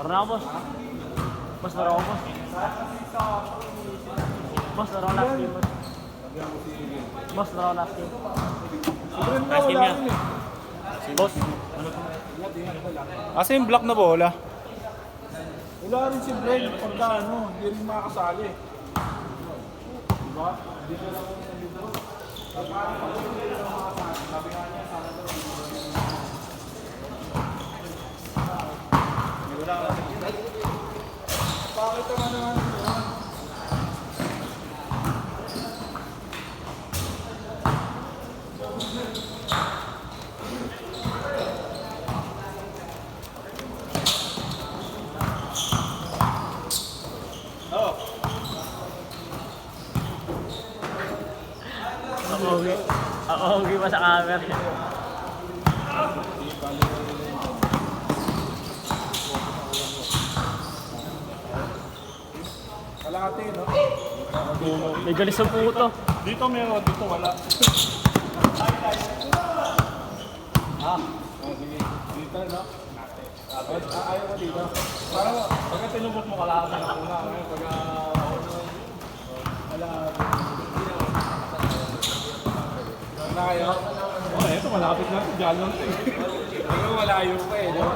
Meron ako, boss. Boss, meron ako, boss. Boss, meron ako last game, boss. Boss, meron ako last game. Last game niya. Boss, ano to? Asa yung black na bola? Wala rin si Brent pagka hindi rin makakasali. Diba? Dito lang ako sa libro. Sabi nga niya, sana daw. Bakit naman Ako uwi pa sa camera. kalahati, no? May galis ang puto. Dito meron, dito wala. Sige. Dito, no? Ayaw ko dito. Parang, pagka tinubok mo, kalahati na una. Pagka, wala. Na kayo? Oh, eto, malapit na ito. Diyan lang ito. Pero malayo pa eh, no?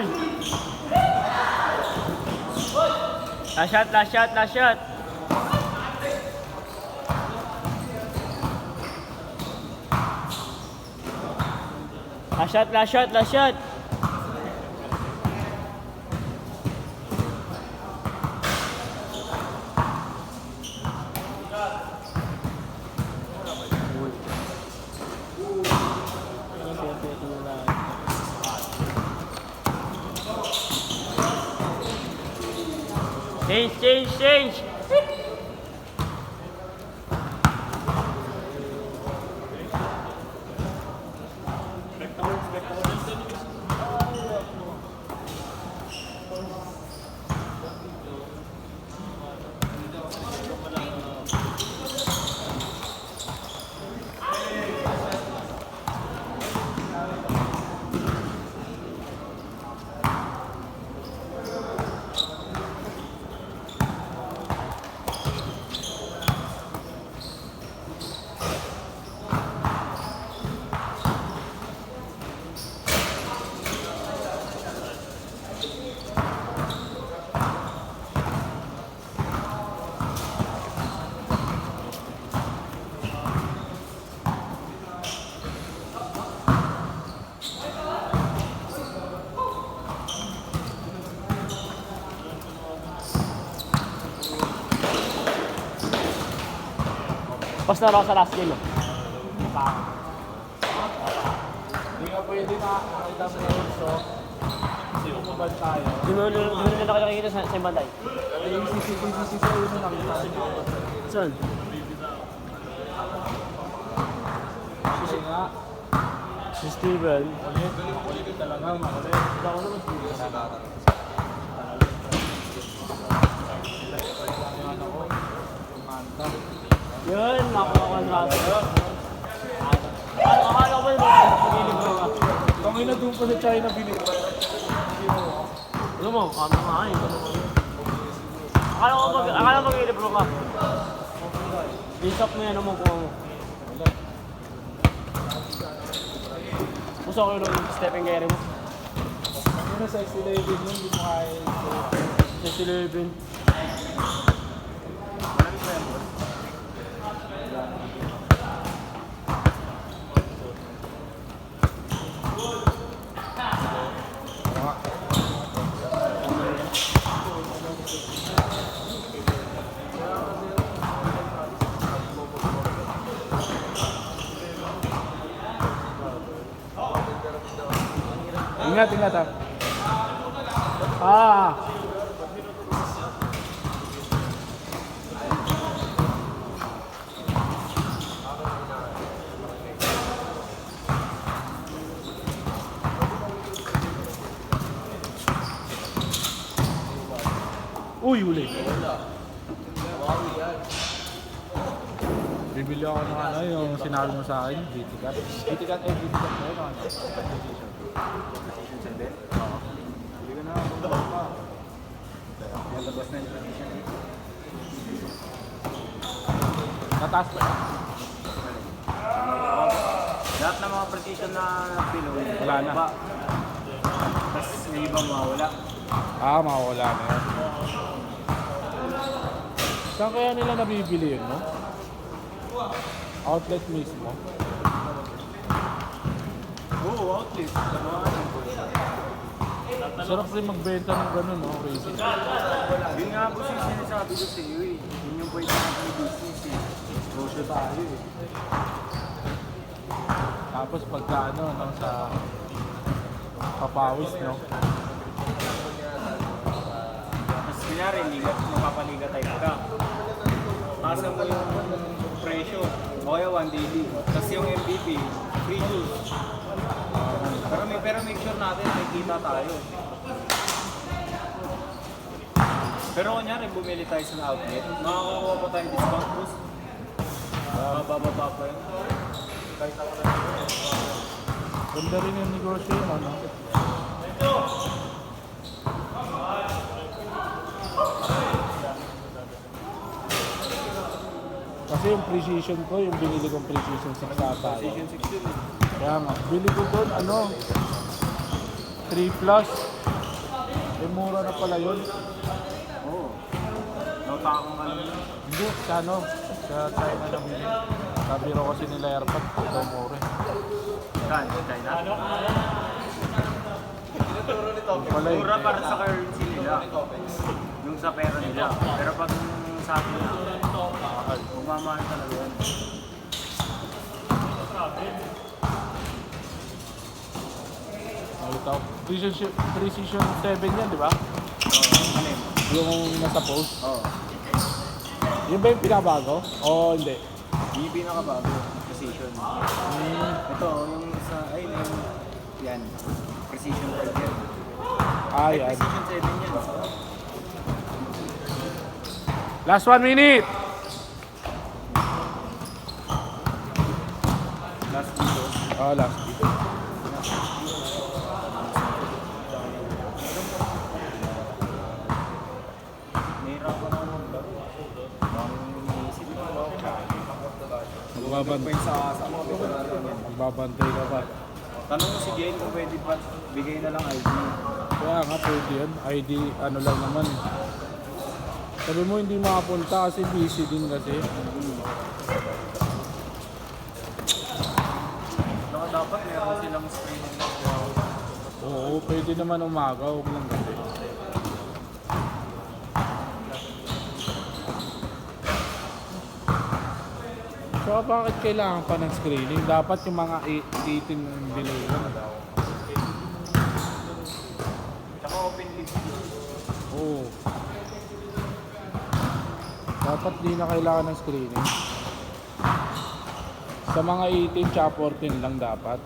Uy! Last shot, last shot, last shot! Last shot, last shot, last shot! Change, change, change! Pas na ako sa last game. Hindi nga pwede na makita sa so kasi umubad tayo. Di mo na nakakita sa Banday. Yung CCTV sa yun na nakita niyo. Saan? Kasi nga, Si Steven. makulit talaga, makulit. Ako naman Steven. Manta. Yun, nakuha na ako. Akala ko ba yung mga Kung ina doon pa sa China binigay. ano mo? Kama nga eh. Akala ko mag-ilibro ka. Isap mo yan mo kung ano. Gusto ko yung stepping carry mo. Kung ina sa X11 yun, hindi mo kaya. Sa 11. Ingat, ingat ha. Ah. Uy, huli. Bibili ako ng ano, yung sinabi mo sa akin, BTCat. BTCat na yun, ano? Hindi ka na, bumabas pa. Labas na yung nataas pa yan. Lahat ng mga precision na Pinoy, Wala na. Tapos may iba mawala. Ah, mawawala na yan. Saan kaya nila nabibili yun, no? Outlet mismo. Oo, outlet. Sarap rin magbenta ng gano'n, no? Crazy. Yun nga po siya sinasabi ko sa iyo eh. Yun yung pwede natin i-business eh. Negosyo tayo eh. Tapos pagka ano, no, sa papawis, no? Tapos kunyari, mapapaliga tayo ka. Masa mo yung presyo. O kaya 1 daily. Tapos yung MVP, free juice. Pero make sure natin may kita tayo. Pero kunyari, bumili tayo sa outlet, makakakuha pa tayong discount boost. Bababa pa yun. Kahit ako na Ganda rin yung negosyo yun, ano? Kasi yung precision ko, yung binili kong precision 6 ata. Kaya nga, bili ko doon, ano, 3 plus. na pala yun. Oo. Nautakang ano yun. Hindi, sa ano? Sa China na bili. Sabi raw kasi nila airpod, daw more. Saan? China? Yung pala eh. Mura para sa currency nila. Yung sa pera nila. Pero pag sa atin na, umamahal talaga yan. Ito. Precision 7 yan, di ba? Ano yun? Yung nasa post. Oo. Yun ba yung pinabago? O hindi? Yung pinakabago, precision. Ito, yung sa, ay, yung, yan. Precision 5 yan. Ah, Ay, yan. precision 7 yan. Last 1 minute! Last dito. Oh, last. Nahirapan ako maglaro. Bakit iniisip ko? Magbabantay. Sa mga veterano yan. Magbabantay ka pa. Tanong mo si Jane kung pwede pa bigay na lang ID. Kaya nga pwede yun. ID ano lang naman eh. Sabi mo hindi makapunta kasi busy din kasi. Saka dapat meron silang screening. Oo, pwede naman umaga. Huwag lang gabi. So bakit kailangan pa ng screening? Dapat yung mga 18 below lang. Tsaka open list. Oo. Dapat di na kailangan ng screening. Sa mga 18 tsaka 14 lang dapat.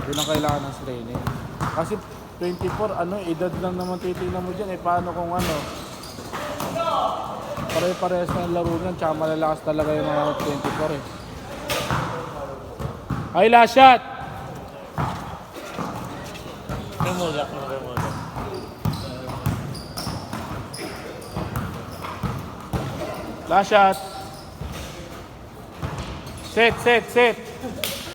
Di na kailangan ng screening. Kasi 24, ano, edad lang naman titignan mo dyan. Eh, paano kung ano? Pare-parehas na laro niyan, tsaka malalakas talaga yung mga 24 eh. Ay, last shot! Remote. Last shot! Set!